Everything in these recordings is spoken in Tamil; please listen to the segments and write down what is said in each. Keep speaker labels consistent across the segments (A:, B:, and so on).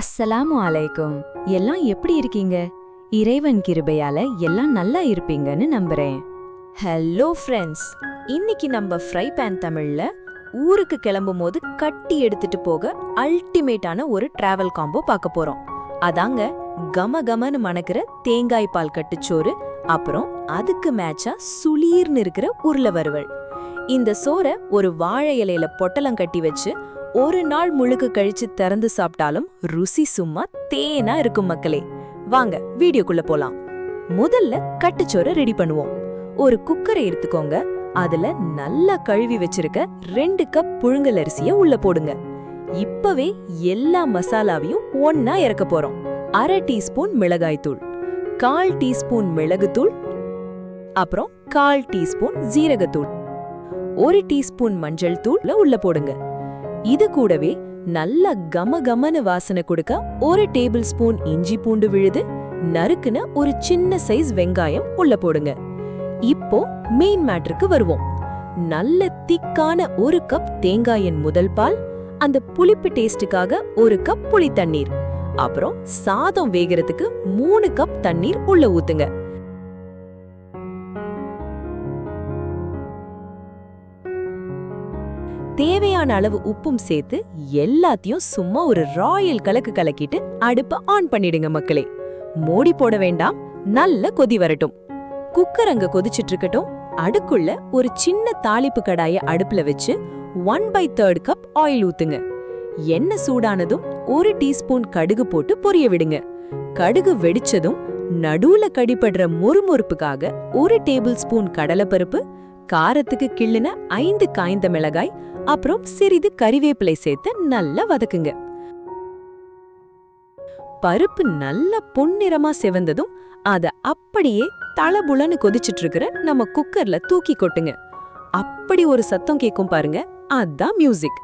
A: அஸ்ஸலாமு அலைக்கும். எல்லாம் எப்படி இருக்கீங்க? இறைவன் கிருபையால எல்லாம் நல்லா இருப்பீங்கன்னு நம்புறேன்.
B: ஹலோ ஃப்ரெண்ட்ஸ், இன்னைக்கு நம்ம ஃப்ரை பேன் தமிழ்ல ஊருக்கு கிளம்பும் போது கட்டி எடுத்துட்டு போக அல்டிமேட்டான ஒரு டிராவல் காம்போ பார்க்க போறோம். அதாங்க கம கமன்னு மணக்கிற தேங்காய் பால் கட்டுச்சோறு, அப்புறம் அதுக்கு மேட்சா சுளீர்னு இருக்கிற உருளை வறுவல். இந்த சோறை ஒரு வாழை இலையில பொட்டலம் கட்டி வச்சு ஒரு நாள் முழுக்க கழிச்சு திறந்து சாப்பிட்டாலும் ருசி சும்மா தேனா இருக்கும் மக்களே. வாங்க வீடியோக்குள்ள போலாம். முதல்ல கட்டுச்சோறை ரெடி பண்ணுவோம். ஒரு குக்கரை எடுத்துக்கோங்க. அதுல நல்லா கழுவி வச்சிருக்க 2 கப் புழுங்கல் அரிசிய உள்ள போடுங்க. இப்பவே எல்லா மசாலாவையும் ஒன்னா இறக்க போறோம். 1/2 டீஸ்பூன் மிளகாய்த்தூள், 1/4 டீஸ்பூன் மிளகுத்தூள், அப்புறம் 1/4 டீஸ்பூன் ஜீரகத்தூள், 1 டீஸ்பூன் மஞ்சள் தூள் உள்ள போடுங்க. இது கூடவே நல்ல கம கமன்னு வாசனை கொடுக்க 1 டேபிள் ஸ்பூன் இஞ்சி பூண்டு விழுது, நறுக்குன ஒரு சின்ன சைஸ் வெங்காயம் உள்ள போடுங்க. இப்போ மெயின் மேட்டருக்கு வருவோம். நல்ல திக்கான 1 கப் தேங்காயின் முதல் பால், அந்த புளிப்பு டேஸ்டுக்காக 1 கப் புளி தண்ணீர், அப்புறம் சாதம் வேகிறதுக்கு 3 கப் தண்ணீர் உள்ள ஊத்துங்க. தேவையான அளவு உப்பும் சேர்த்து எல்லாத்தையும் சும்மா ஒரு ராயல் கலக்கு கலக்கிட்டு அடுப்ப ஆன் பண்ணிடுங்க மக்களே. மூடி போட வேண்டாம், நல்ல கொதி வரட்டும். குக்கர் அங்க கொதிச்சிட்டு இருக்கட்டும். அடுக்குள்ள ஒரு சின்ன தாளிப்பு கடாய அடுப்புல வச்சு 1/3 கப் ஆயில் ஊத்துங்க. எண்ணெய் சூடானதும் 1 டீஸ்பூன் கடுகு போட்டு பொரிய விடுங்க. கடுகு வெடிச்சதும் நடுவுல கடிபடுற மொறுமொறுப்புக்காக 1 டேபிள் ஸ்பூன் கடலைப்பருப்பு, காரத்துக்கு கிள்ளுன 5 காய்ந்த மிளகாய், அப்புறம் சிறிது கறிவேப்பிலை சேர்த்து நல்லா வதக்குங்க. பருப்பு நல்லா பொன்னிறமா செவந்ததும் அத அப்படியே தளபுளன்னு கொதிச்சிட்டு இருக்கிற நம்ம குக்கர்ல தூக்கி கொட்டுங்க. அப்படி ஒரு சத்தம் கேட்கும் பாருங்க, அதான் மியூசிக்.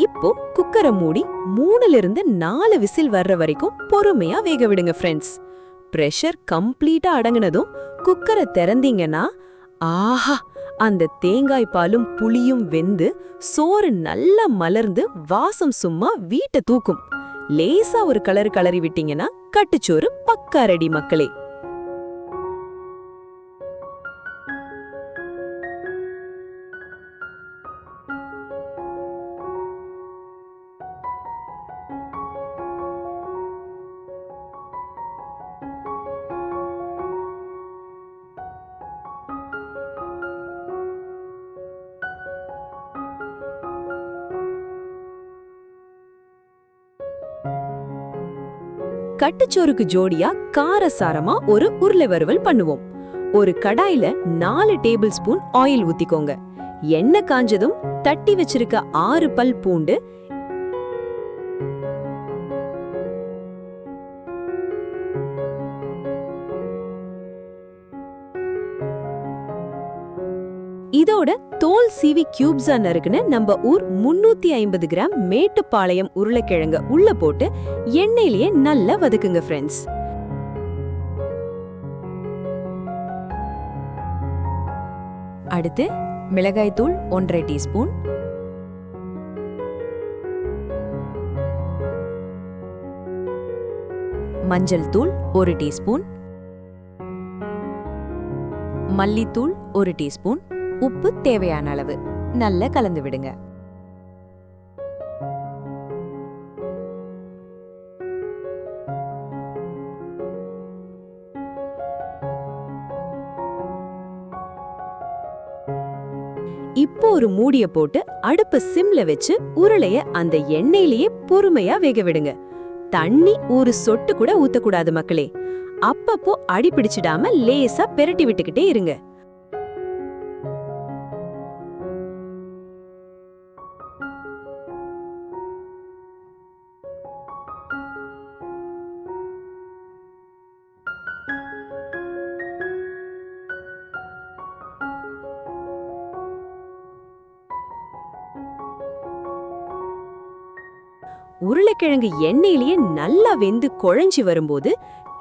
B: இப்போ குக்கரை மூடி 3-4 விசில் வர்ற வரைக்கும் பொறுமையா வேக விடுங்க ஃப்ரெண்ட்ஸ். பிரஷர் கம்ப்ளீட்டா அடங்குனதும் குக்கரை திறந்தீங்கன்னா, ஆஹா, அந்த தேங்காய் பாலும் புளியும் வெந்து சோறு நல்லா மலர்ந்து வாசம் சும்மா வீட்டை தூக்கும். லேசா ஒரு கலரி விட்டீங்கன்னா கட்டுச்சோறு பக்கா ரெடி மக்களே. கட்டுச்சோறுக்கு ஜோடியா காரசாரமா ஒரு உருளை வறுவல் பண்ணுவோம். ஒரு கடாயில 4 டேபிள் ஸ்பூன் ஆயில் ஊத்திக்கோங்க. எண்ணெய் காஞ்சதும் தட்டி வச்சிருக்க 6 பல் பூண்டு, இதோட தோல் சீவி கியூப்ஸா நறுக்குன நம்ம ஊர் 350 கிராம் மேட்டுப்பாளையம் உருளைக்கிழங்க உள்ள போட்டு எண்ணெயிலேயே நல்லா வதக்குங்க ஃப்ரெண்ட்ஸ். அடுத்து மிளகாய் தூள் 1/2 டீஸ்பூன், மஞ்சள் தூள் 1 டீஸ்பூன், மல்லித்தூள் 1 டீஸ்பூன், உப்பு தேவையான அளவு நல்லா கலந்து விடுங்க. இப்போ ஒரு மூடிய போட்டு அடுப்ப சிம்ல வச்சு உருளைய அந்த எண்ணெயிலேயே பொறுமையா வேக விடுங்க. தண்ணி ஒரு சொட்டு கூட ஊத்தக்கூடாது மக்களே. அப்பப்போ அடி பிடிச்சிடாம லேசா பெரட்டி விட்டுக்கிட்டே இருங்க. உருளைக்கிழங்கு எண்ணெயிலேயே நல்லா வெந்து குழஞ்சி வரும்போது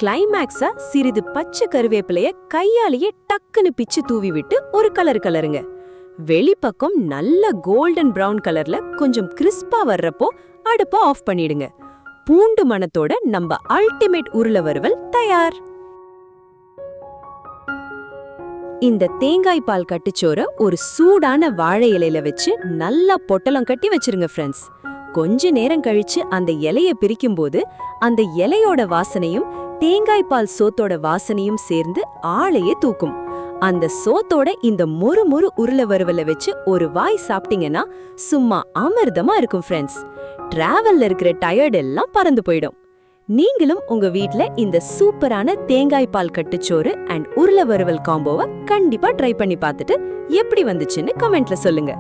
B: கிளைமேக்ஸா சிறிது பச்சை கருவேப்பிலைய கையாலேயே டக்குன்னு பிச்சு தூவி விட்டு ஒரு கலருங்க. வெளிப்பக்கம் நல்ல கோல்டன் பிரவுன் கலர்ல கொஞ்சம் கிறிஸ்பா வர்றப்போ அடுப்ப ஆஃப் பண்ணிடுங்க. பூண்டு மணத்தோட நம்ம அல்டிமேட் உருளை வறுவல் தயார். இந்த தேங்காய் பால் கட்டுச்சோற ஒரு சூடான வாழை இலையில வச்சு நல்லா பொட்டலம் கட்டி வச்சிருங்க ஃப்ரெண்ட்ஸ். கொஞ்ச நேரம் கழிச்சு அந்த இலைய பிரிக்கும் போது அந்த இலையோட வாசனையும் தேங்காய் பால் சோத்தோட வாசனையும் சேர்ந்து ஆளையே தூக்கும். அந்த சோத்தோட இந்த மொறு மொறு உருளை வறுவலை வச்சு ஒரு வாய் சாப்பிட்டீங்கன்னா சும்மா அமிர்தமா இருக்கும் ஃப்ரெண்ட்ஸ். டிராவல்ல இருக்கிற டயர்ட் எல்லாம் பறந்து போயிடும். நீங்களும் உங்க வீட்ல இந்த சூப்பரான தேங்காய் பால் கட்டுச்சோறு அண்ட் உருளை வறுவல் காம்போவை கண்டிப்பா ட்ரை பண்ணி பார்த்துட்டு எப்படி வந்துச்சுன்னு கமெண்ட்ல சொல்லுங்க.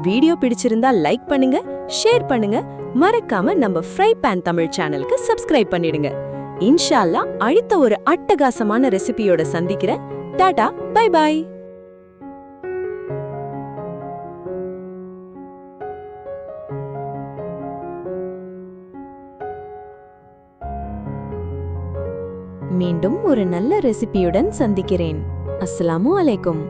B: வீடியோ பிடிச்சிருந்தா லைக் பண்ணுங்க, ஷேர் பண்ணுங்க, மறக்காம நம்ம ஃப்ரை பேன் தமிழ் சேனலுக்கு சப்ஸ்கிரைப் பண்ணிடுங்க. இன்ஷா அல்லாஹ் அடுத்த ஒரு அட்டகாசமான ரெசிபியோட சந்திக்கிறேன். Tata, bye bye.
A: மீண்டும் ஒரு நல்ல ரெசிபியுடன் சந்திக்கிறேன். அஸ்ஸலாமு அலைக்கும்.